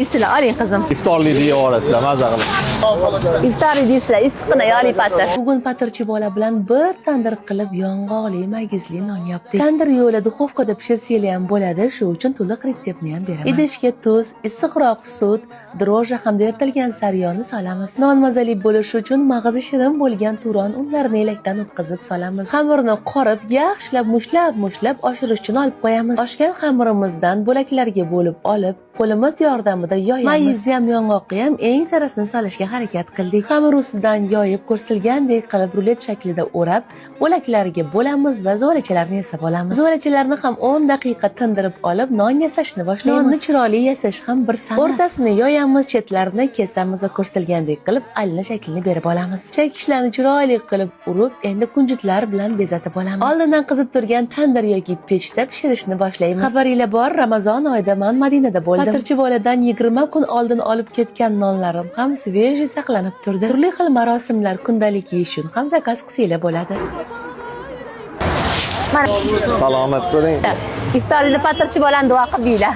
Sizlar oling qizim. İftorlik deyaverasizlar, maza qilib. Iftor deysizlar, issiqni yo'li patir. Bugun patirchi bola bilan bir tandir qilib yong'oqli magizli non yapdik. Tandir yo'li duxovkada pishirsangiz ham bo'ladi, shu uchun to'liq retseptni ham beraman. Idishga tuz, issiqroq sut, dro'ja hamda eritilgan sariyonni solamiz. Non mazali bo'lishi uchun mag'izi shirin bo'lgan turon unlarini elakdan o'tkazib solamiz. Xamirni qorib, yaxshilab mushlab oshirish uchun olib qo'yamiz. Oshgan xamirimizdan bo'laklarga bo'lib olib, qo'limiz yordamida yoyamiz. Mayizni ham yong'oqni ham eng sarasini solishga harakat qildik. Xamir ustidan yoyib, ko'rsatilgandek qilib rulet shaklida o'rab, bo'laklarga bo'lamiz va zo'lachalarni yasab olamiz. Zo'lachalarni ham 10 daqiqa tindirib olib, non yasashni boshlaymiz. Nonni chiroyli yasash ham bir san'at. O'rtasini yoyamiz, chetlarini kesamiz va ko'rsatilgandek qilib alina shaklini berib olamiz. Chakishlarni chiroyli qilib urib, endi kunjutlar bilan bezatib olamiz. Oldindan qizib turgan tandir yoki pechda pishirishni boshlaymiz. Xabaringlar bor, Ramazon oyida men Madinada bo'ldim. Patirchi boladan 20 kun oldin olib ketgan nonlarim ham sveji saqlanib turdi. Turli xil marosimlar, kundalik yeyish uchun ham zakaz qilsanglar bo'ladi. Salomat bo'ling. Iftorlikni patirchi bolani duo qilib yeylar.